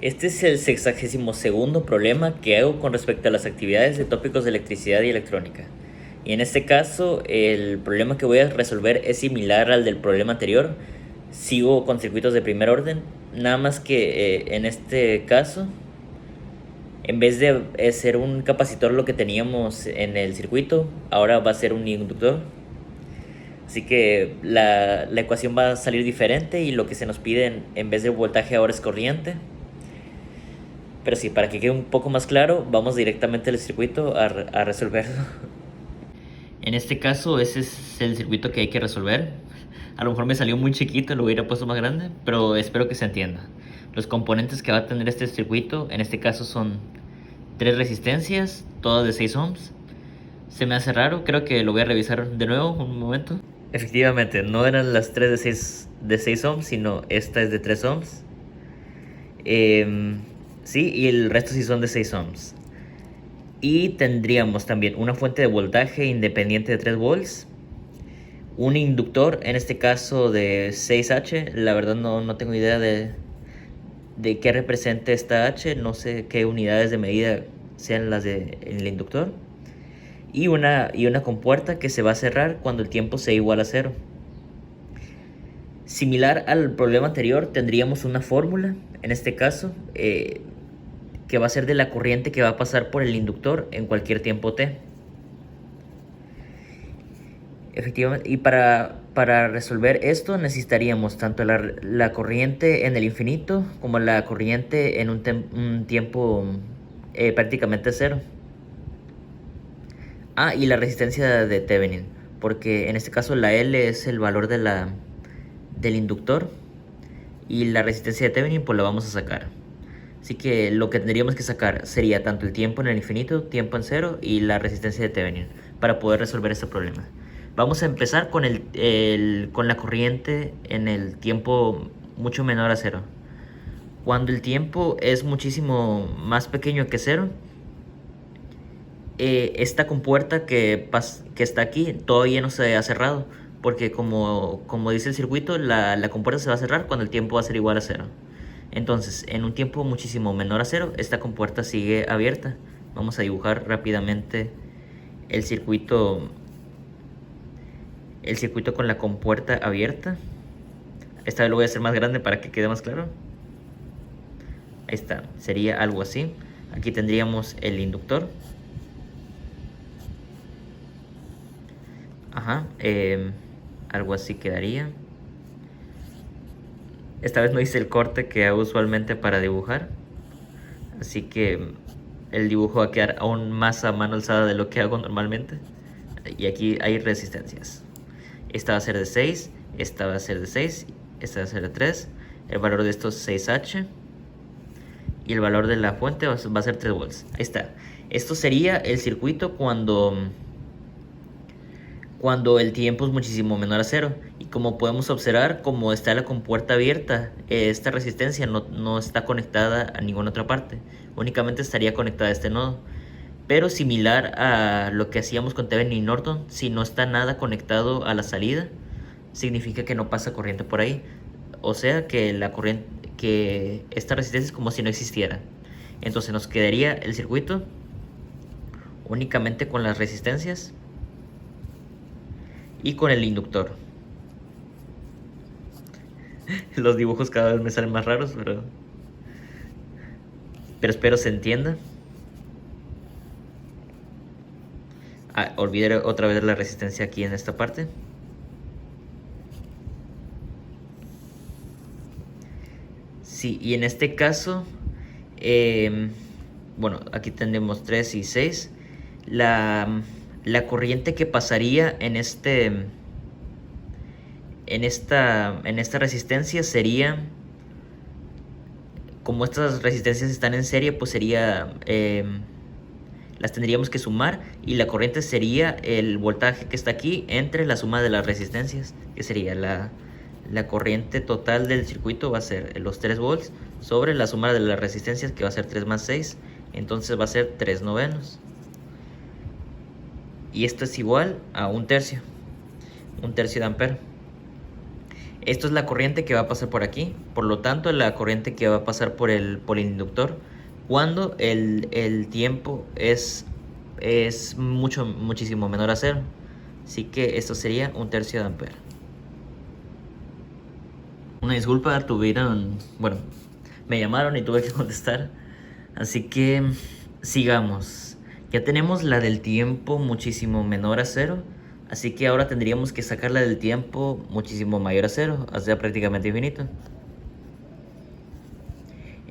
Este es el 62º problema que hago con respecto a las actividades de tópicos de electricidad y electrónica. Y en este caso, el problema que voy a resolver es similar al del problema anterior. Sigo con circuitos de primer orden, nada más que en este caso, en vez de ser un capacitor lo que teníamos en el circuito, ahora va a ser un inductor. Así que la ecuación va a salir diferente y lo que se nos pide en vez de voltaje ahora es corriente. Pero sí, para que quede un poco más claro, vamos directamente al circuito a resolverlo. En este caso, ese es el circuito que hay que resolver. A lo mejor me salió muy chiquito, lo hubiera puesto más grande, pero espero que se entienda. Los componentes que va a tener este circuito, en este caso son 3 resistencias, todas de 6 ohms. Se me hace raro, creo que lo voy a revisar de nuevo un momento. Efectivamente, no eran las 3 de 6 ohms, sino esta es de 3 ohms. Sí, y el resto sí son de 6 ohms. Y tendríamos también una fuente de voltaje independiente de 3 volts. Un inductor, en este caso de 6H. La verdad no tengo idea de qué representa esta H. No sé qué unidades de medida sean las del inductor. Y una compuerta que se va a cerrar cuando el tiempo sea igual a 0. Similar al problema anterior, tendríamos una fórmula, en este caso, que va a ser de la corriente que va a pasar por el inductor en cualquier tiempo t. Efectivamente, y para resolver esto necesitaríamos tanto la corriente en el infinito como la corriente en un tiempo prácticamente 0. Y la resistencia de Thevenin, porque en este caso la L es el valor del inductor y la resistencia de Thevenin pues la vamos a sacar. Así que lo que tendríamos que sacar sería tanto el tiempo en el infinito, tiempo en 0 y la resistencia de Thevenin para poder resolver este problema. Vamos a empezar con con la corriente en el tiempo mucho menor a 0. Cuando el tiempo es muchísimo más pequeño que 0, esta compuerta que está aquí todavía no se ha cerrado, porque como dice el circuito, la compuerta se va a cerrar cuando el tiempo va a ser igual a 0. Entonces, en un tiempo muchísimo menor a 0, esta compuerta sigue abierta. Vamos a dibujar rápidamente el circuito con la compuerta abierta. Esta vez lo voy a hacer más grande para que quede más claro. Ahí está, sería algo así. Aquí tendríamos el inductor. Algo así quedaría. Esta vez no hice el corte que hago usualmente para dibujar, así que el dibujo va a quedar aún más a mano alzada de lo que hago normalmente. Y aquí hay resistencias. Esta va a ser de 6, esta va a ser de 6, esta va a ser de 3. El valor de estos es 6H. Y el valor de la fuente va a ser 3 volts. Ahí está. Esto sería el circuito cuando el tiempo es muchísimo menor a 0. Y como podemos observar, como está la compuerta abierta, esta resistencia no está conectada a ninguna otra parte. Únicamente estaría conectada a este nodo. Pero similar a lo que hacíamos con Thevenin y Norton, si no está nada conectado a la salida, significa que no pasa corriente por ahí. O sea que esta resistencia es como si no existiera. Entonces nos quedaría el circuito únicamente con las resistencias y con el inductor. Los dibujos cada vez me salen más raros, pero espero se entienda. Olvidé otra vez la resistencia aquí en esta parte. Sí, y en este caso, bueno, aquí tenemos 3 y 6. La corriente que pasaría en esta resistencia sería, como estas resistencias están en serie, pues sería, las tendríamos que sumar, y la corriente sería el voltaje que está aquí entre la suma de las resistencias, que sería la corriente total del circuito va a ser los 3 volts sobre la suma de las resistencias, que va a ser 3 más 6, entonces va a ser 3 novenos. Y esto es igual a un tercio de ampero. Esto es la corriente que va a pasar por aquí. Por lo tanto, la corriente que va a pasar por el inductor cuando el tiempo es muchísimo menor a cero. Así que esto sería 1/3 de ampere. Una disculpa, bueno, me llamaron y tuve que contestar. Así que sigamos. Ya tenemos la del tiempo muchísimo menor a cero. Así que ahora tendríamos que sacar la del tiempo muchísimo mayor a cero, o sea, prácticamente infinito.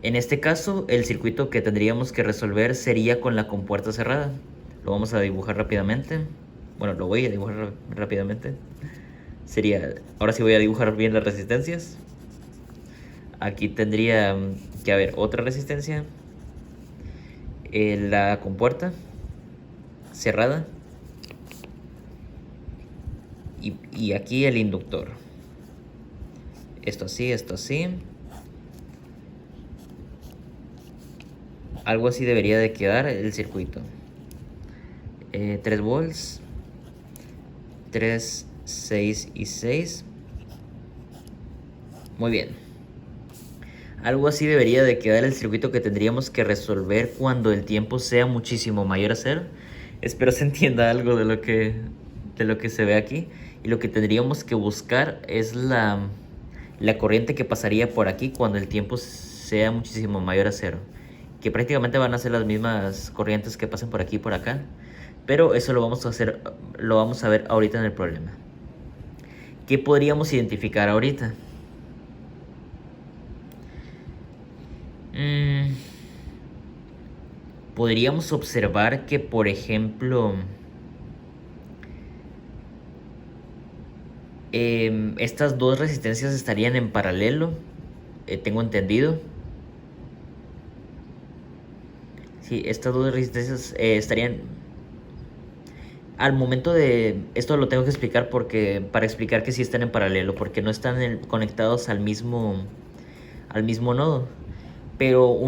En este caso, el circuito que tendríamos que resolver sería con la compuerta cerrada. Lo vamos a dibujar rápidamente. Bueno, lo voy a dibujar rápidamente. Ahora sí voy a dibujar bien las resistencias. Aquí tendría que haber otra resistencia. La compuerta cerrada. Y aquí el inductor. Esto así, esto así. Algo así debería de quedar el circuito. 3 volts. 3, 6 y 6. Muy bien. Algo así debería de quedar el circuito que tendríamos que resolver cuando el tiempo sea muchísimo mayor a cero. Espero se entienda algo de lo que se ve aquí. Y lo que tendríamos que buscar es la corriente que pasaría por aquí cuando el tiempo sea muchísimo mayor a cero. Que prácticamente van a ser las mismas corrientes que pasan por aquí y por acá. Pero eso lo vamos a ver ahorita en el problema. ¿Qué podríamos identificar ahorita? Podríamos observar que, por ejemplo, estas dos resistencias estarían en paralelo, tengo entendido. Sí, estas dos resistencias estarían... Al momento de... Esto lo tengo que explicar para explicar que sí están en paralelo, porque no están conectados al mismo nodo. Pero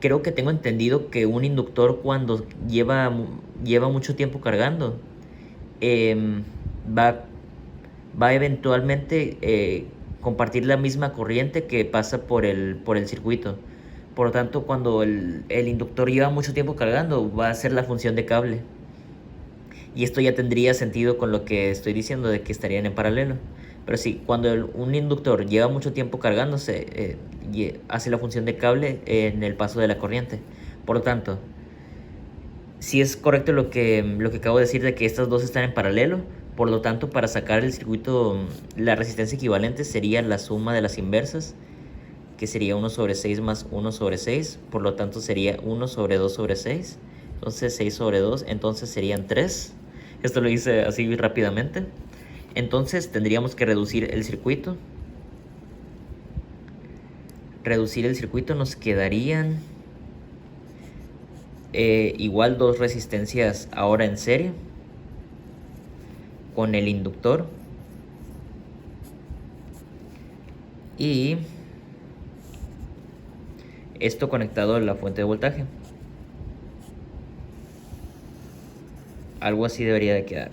creo que tengo entendido que un inductor, cuando lleva mucho tiempo cargando, va a eventualmente compartir la misma corriente que pasa por el circuito. Por lo tanto, cuando el inductor lleva mucho tiempo cargando, va a ser la función de cable. Y esto ya tendría sentido con lo que estoy diciendo de que estarían en paralelo. Pero sí, cuando un inductor lleva mucho tiempo cargándose, hace la función de cable en el paso de la corriente. Por lo tanto, si es correcto lo que acabo de decir de que estas dos están en paralelo. Por lo tanto, para sacar el circuito, la resistencia equivalente sería la suma de las inversas, que sería 1/6 más 1/6. Por lo tanto, sería 1/2/6. Entonces 6/2, entonces serían 3. Esto lo hice así rápidamente. Entonces tendríamos que reducir el circuito. Nos quedarían igual dos resistencias ahora en serie con el inductor. Y esto conectado a la fuente de voltaje. Algo así debería de quedar.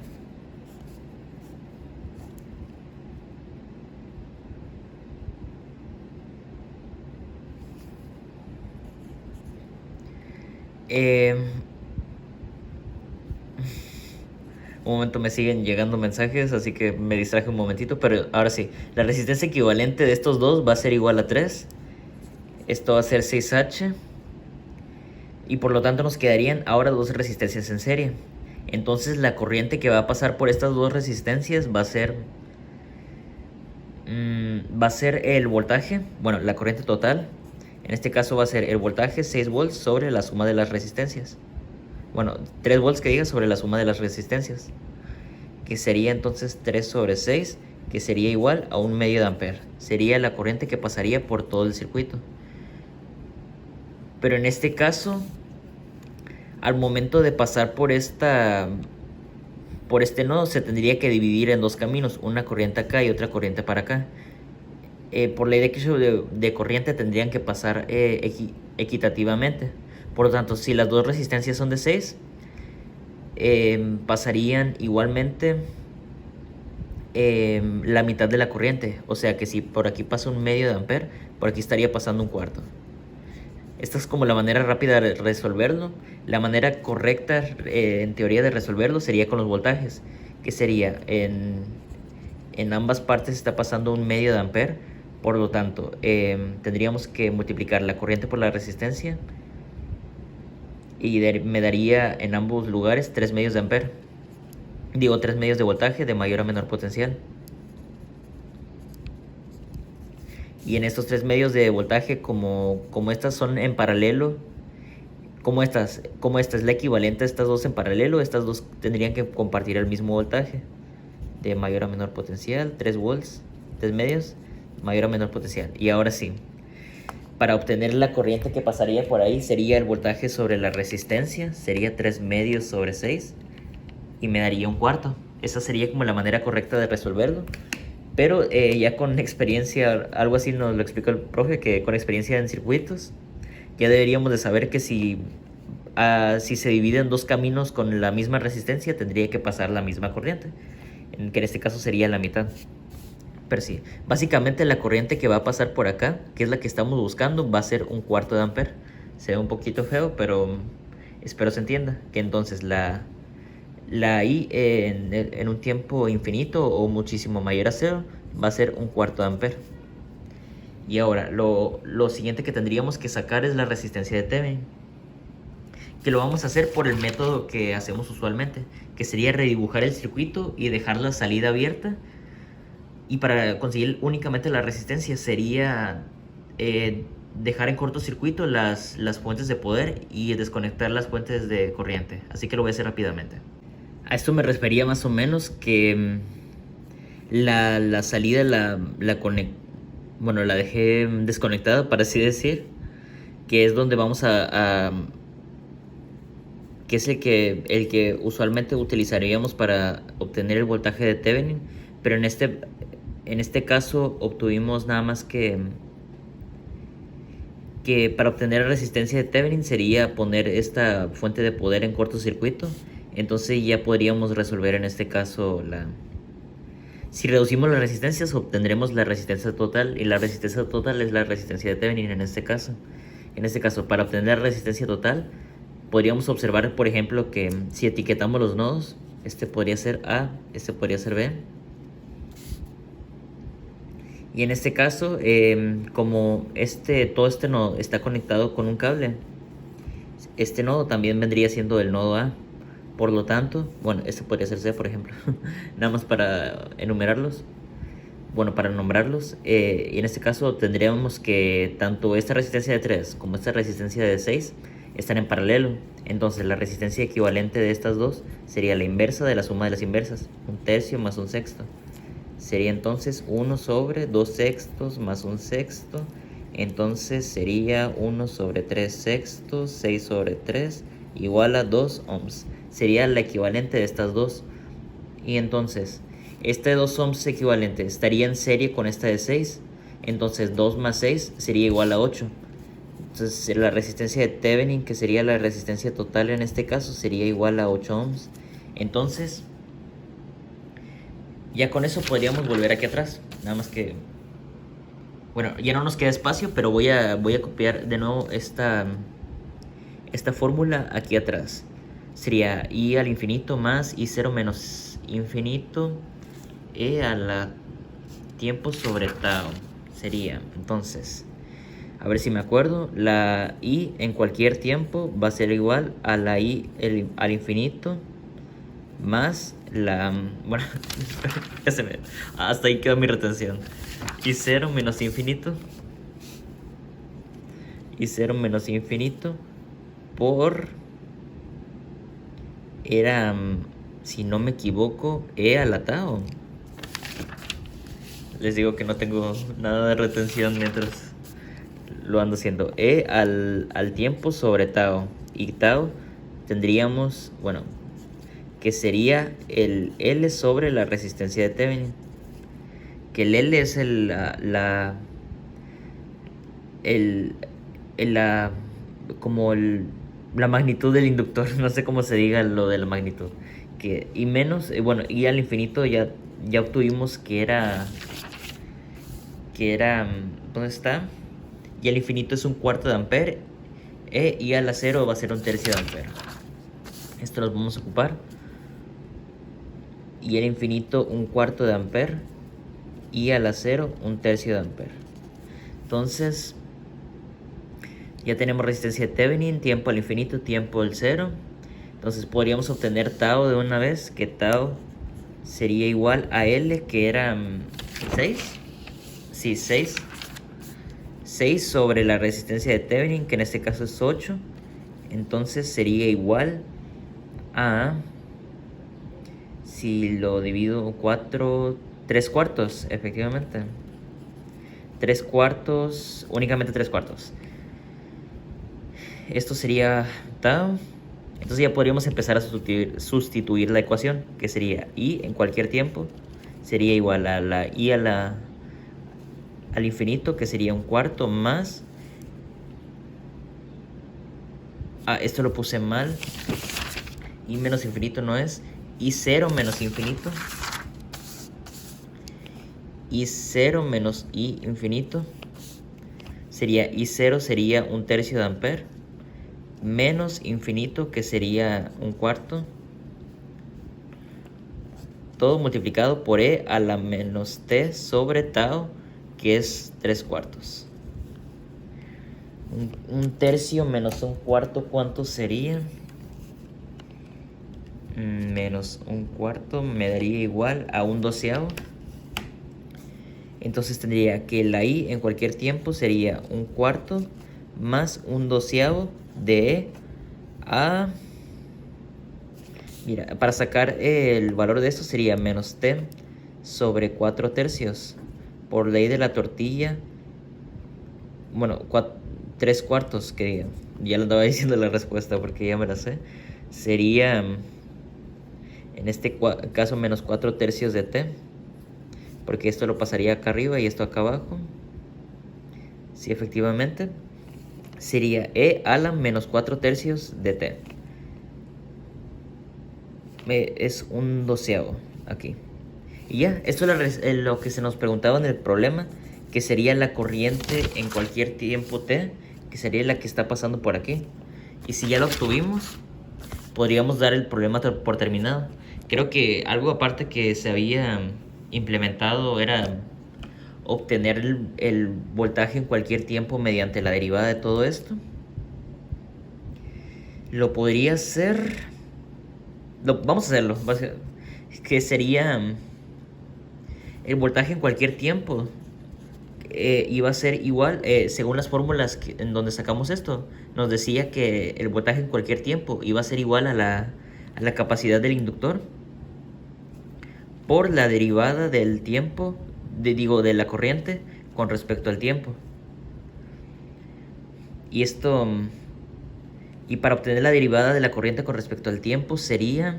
Un momento, me siguen llegando mensajes, así que me distraje un momentito. Pero ahora sí, la resistencia equivalente de estos dos va a ser igual a 3. Esto va a ser 6H. Y por lo tanto nos quedarían ahora dos resistencias en serie. Entonces la corriente que va a pasar por estas dos resistencias va a ser el voltaje, bueno, la corriente total. En este caso va a ser el voltaje 6 volts sobre la suma de las resistencias. Bueno, 3 volts que diga sobre la suma de las resistencias, que sería entonces 3/6, que sería igual a 1/2 de ampere. Sería la corriente que pasaría por todo el circuito. Pero en este caso, al momento de pasar por este nodo, se tendría que dividir en dos caminos, una corriente acá y otra corriente para acá. Por ley de corriente tendrían que pasar equitativamente. Por lo tanto, si las dos resistencias son de 6, pasarían igualmente la mitad de la corriente. O sea que si por aquí pasa un medio de amper, por aquí estaría pasando un cuarto. Esta es como la manera rápida de resolverlo. La manera correcta, en teoría, de resolverlo sería con los voltajes, que sería en ambas partes está pasando un medio de amper. Por lo tanto, tendríamos que multiplicar la corriente por la resistencia y me daría en ambos lugares 3 medios de amper. Digo, 3 medios de voltaje de mayor a menor potencial. Y en estos 3 medios de voltaje, como estas son en paralelo, como esta es la equivalente a estas dos en paralelo, estas dos tendrían que compartir el mismo voltaje de mayor a menor potencial, 3 volts, 3 medios, mayor a menor potencial. Y ahora sí, para obtener la corriente que pasaría por ahí sería el voltaje sobre la resistencia, sería 3 medios sobre 6 y me daría un cuarto. Esa sería como la manera correcta de resolverlo. Pero ya con experiencia, algo así nos lo explicó el profe, que con experiencia en circuitos, ya deberíamos de saber que si se dividen dos caminos con la misma resistencia, tendría que pasar la misma corriente, que en este caso sería la mitad. Pero sí, básicamente la corriente que va a pasar por acá, que es la que estamos buscando, va a ser un cuarto de amper. Se ve un poquito feo, pero espero se entienda. Que entonces la I en un tiempo infinito o muchísimo mayor a cero va a ser un cuarto de amper. Y ahora, lo siguiente que tendríamos que sacar es la resistencia de Thevenin, que lo vamos a hacer por el método que hacemos usualmente, que sería redibujar el circuito y dejar la salida abierta. Y para conseguir únicamente la resistencia sería dejar en cortocircuito las fuentes de poder y desconectar las fuentes de corriente. Así que lo voy a hacer rápidamente. A esto me refería más o menos que la salida la dejé desconectada, para así decir, que es donde vamos que es el que usualmente utilizaríamos para obtener el voltaje de Thevenin, pero en este caso obtuvimos nada más que para obtener la resistencia de Thevenin sería poner esta fuente de poder en cortocircuito. Entonces ya podríamos resolver en este caso si reducimos las resistencias obtendremos la resistencia total, y la resistencia total es la resistencia de Thevenin en este caso. En este caso, para obtener la resistencia total, podríamos observar, por ejemplo, que si etiquetamos los nodos, este podría ser A, este podría ser B. Y en este caso, como todo este nodo está conectado con un cable, este nodo también vendría siendo el nodo A. Por lo tanto, bueno, este podría ser C, por ejemplo, nada más para enumerarlos. Bueno, para nombrarlos, y en este caso tendríamos que tanto esta resistencia de 3 como esta resistencia de 6 están en paralelo. Entonces la resistencia equivalente de estas dos sería la inversa de la suma de las inversas, un tercio más un sexto. Sería entonces 1 sobre 2 sextos más un sexto. Entonces sería 1 sobre 3 sextos, 6 sobre 3, igual a 2 ohms. Sería la equivalente de estas dos. Y entonces, esta de 2 ohms equivalente estaría en serie con esta de 6. Entonces 2 más 6 sería igual a 8. Entonces la resistencia de Thevenin, que sería la resistencia total en este caso, sería igual a 8 ohms. Entonces, ya con eso podríamos volver aquí atrás. Nada más que... Bueno, ya no nos queda espacio, pero voy a copiar de nuevo esta fórmula aquí atrás. Sería I al infinito más I0 menos infinito E a la tiempo sobre tau. Sería, entonces, a ver si me acuerdo, la I en cualquier tiempo va a ser igual a la I al infinito más bueno, hasta ahí quedó mi retención. I0 menos infinito. I0 menos infinito por... Era, si no me equivoco, E a la tau. Les digo que no tengo nada de retención mientras lo ando haciendo. E al tiempo sobre tau. Y tau tendríamos, bueno, que sería el L sobre la resistencia de Thevenin. Que el L es la magnitud del inductor, no sé cómo se diga lo de la magnitud. Y menos, bueno, y al infinito ya ya obtuvimos ¿dónde está? Y el infinito es un cuarto de ampere, y a la 0 va a ser un tercio de ampere. Esto lo vamos a ocupar. Y el infinito un cuarto de ampere, y a la 0 un tercio de ampere. Entonces ya tenemos resistencia de Thevenin, tiempo al infinito, tiempo al 0. Entonces podríamos obtener tau de una vez, que tau sería igual a L, que era 6. Sí, 6. 6 sobre la resistencia de Thevenin, que en este caso es 8. Entonces sería igual a, si lo divido 3 cuartos, efectivamente. 3 cuartos, únicamente 3 cuartos. Esto sería tau. Entonces ya podríamos empezar a sustituir la ecuación, que sería i en cualquier tiempo sería igual a la i al infinito, que sería un cuarto, más... esto lo puse mal. I menos infinito no es. I0 menos infinito. I0 menos i infinito. Sería I0 sería un tercio de ampere. Menos infinito, que sería un cuarto. Todo multiplicado por e a la menos t sobre tau, que es 3 cuartos. Un tercio menos un cuarto, ¿cuánto sería? Menos un cuarto me daría igual a un doceavo. Entonces tendría que la i en cualquier tiempo sería un cuarto más un doceavo de e a... Mira, para sacar el valor de esto sería menos t sobre 4 tercios. Por ley de la tortilla, bueno, 3 cuartos, que ya lo andaba diciendo la respuesta porque ya me la sé. Sería, en este caso, menos 4 tercios de t, porque esto lo pasaría acá arriba y esto acá abajo. Sí, efectivamente. Sería e a la menos 4 tercios de t. Es un doceavo aquí. Y ya, esto es lo que se nos preguntaba en el problema, que sería la corriente en cualquier tiempo t, que sería la que está pasando por aquí. Y si ya lo obtuvimos, podríamos dar el problema por terminado. Creo que algo aparte que se había implementado era obtener el voltaje en cualquier tiempo mediante la derivada de todo esto. Lo podría hacer... vamos a hacerlo. Que sería... el voltaje en cualquier tiempo iba a ser igual, según las fórmulas en donde sacamos esto, nos decía que el voltaje en cualquier tiempo iba a ser igual a la capacidad del inductor por la derivada del tiempo, de la corriente con respecto al tiempo. Y esto, y para obtener la derivada de la corriente con respecto al tiempo sería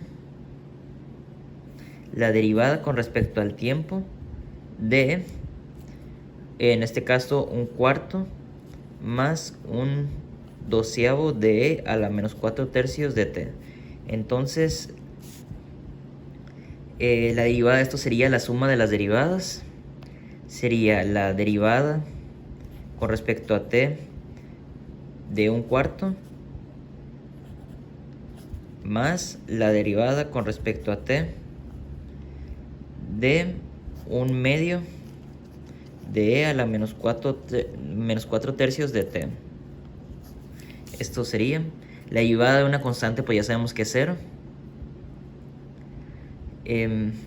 la derivada con respecto al tiempo de, en este caso, un cuarto más un doceavo de e a la menos 4 tercios de t. Entonces, la derivada de esto sería la suma de las derivadas. Sería la derivada con respecto a t de un cuarto más la derivada con respecto a t de un medio de e a la menos 4 tercios de t. Esto sería la derivada de una constante, pues ya sabemos que es 0.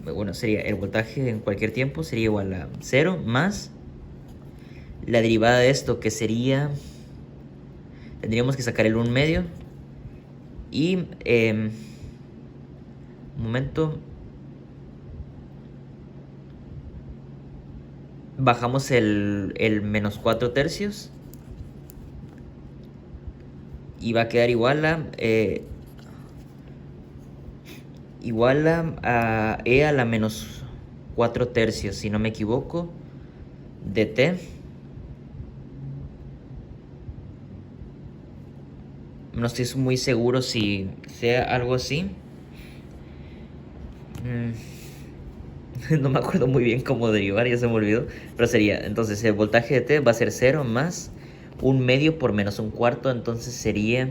Bueno, sería el voltaje en cualquier tiempo sería igual a 0 más la derivada de esto, que sería, tendríamos que sacar el 1 medio y un momento, bajamos el menos 4 tercios y va a quedar igual a e a la menos 4 tercios, si no me equivoco, de t. No estoy muy seguro si sea algo así. No me acuerdo muy bien cómo derivar, ya se me olvidó. Pero sería, entonces el voltaje de T va a ser 0 más un medio por menos un cuarto. Entonces sería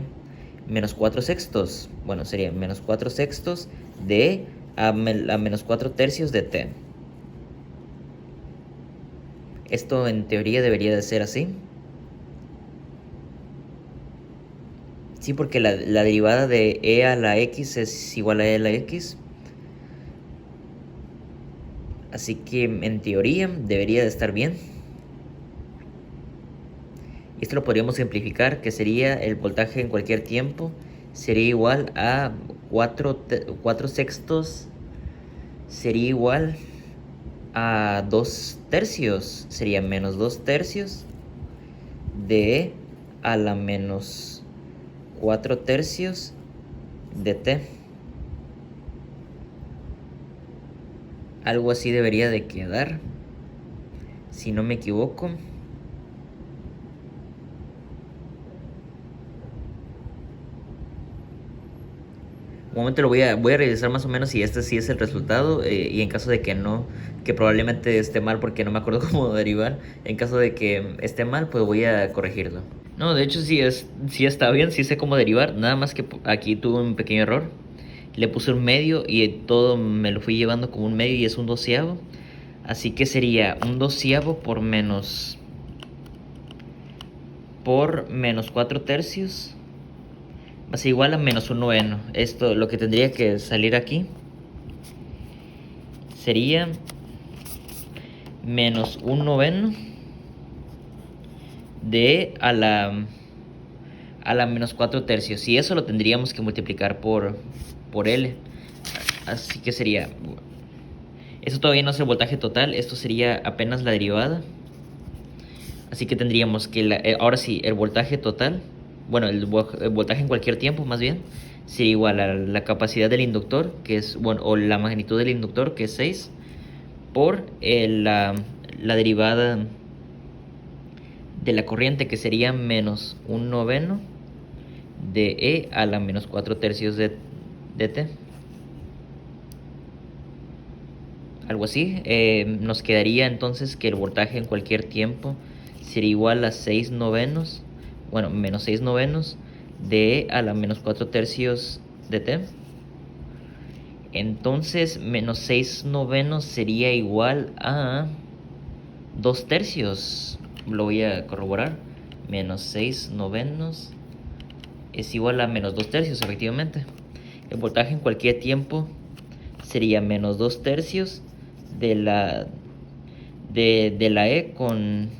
menos 4 sextos. Bueno, sería menos 4 sextos de a menos 4 tercios de T. Esto en teoría debería de ser así. Sí, porque la derivada de e a la x es igual a e a la x. Así que en teoría debería de estar bien. Y esto lo podríamos simplificar, que sería el voltaje en cualquier tiempo sería igual a 4 sextos, sería igual a 2 tercios, sería menos 2 tercios de e a la menos 4 tercios de t. Algo así debería de quedar, si no me equivoco. Un momento lo voy a revisar más o menos si este sí es el resultado, y en caso de que no, que probablemente esté mal porque no me acuerdo cómo derivar, en caso de que esté mal pues voy a corregirlo. No, de hecho sí está bien, sí sé cómo derivar, nada más que aquí tuve un pequeño error. Le puse un medio y todo me lo fui llevando como un medio y es un doceavo. Así que sería un doceavo por menos 4 tercios va a ser igual a menos un noveno. Esto, lo que tendría que salir aquí sería menos un noveno de a la menos 4 tercios. Y eso lo tendríamos que multiplicar por L. Así que sería... Esto todavía no es el voltaje total, esto sería apenas la derivada. Así que tendríamos que ahora sí, el voltaje total, bueno, el voltaje en cualquier tiempo más bien, sería igual a la capacidad del inductor, que es, bueno, o la magnitud del inductor, que es 6, por la derivada de la corriente, que sería menos un noveno de E a la menos 4 tercios de T. Algo así. Nos quedaría entonces que el voltaje en cualquier tiempo sería igual a 6 novenos, bueno, menos 6 novenos de E a la menos 4 tercios de T. Entonces, menos 6 novenos sería igual a 2 tercios. Lo voy a corroborar. Menos 6 novenos es igual a menos 2 tercios, efectivamente. El voltaje en cualquier tiempo sería menos 2 tercios de la E con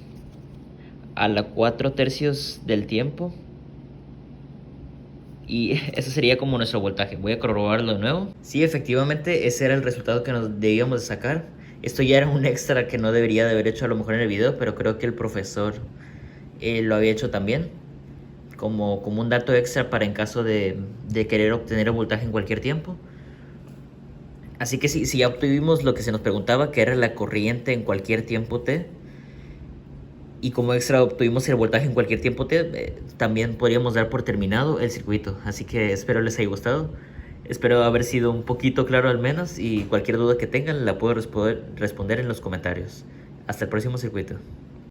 a la 4 tercios del tiempo. Y eso sería como nuestro voltaje. Voy a corroborarlo de nuevo. Sí, efectivamente, ese era el resultado que nos debíamos de sacar. Esto ya era un extra que no debería de haber hecho a lo mejor en el video, pero creo que el profesor lo había hecho también. Como un dato extra para en caso de querer obtener el voltaje en cualquier tiempo. Así que si ya obtuvimos lo que se nos preguntaba, que era la corriente en cualquier tiempo t, y como extra obtuvimos el voltaje en cualquier tiempo t, también podríamos dar por terminado el circuito. Así que espero les haya gustado. Espero haber sido un poquito claro al menos, y cualquier duda que tengan la puedo responder en los comentarios. Hasta el próximo circuito.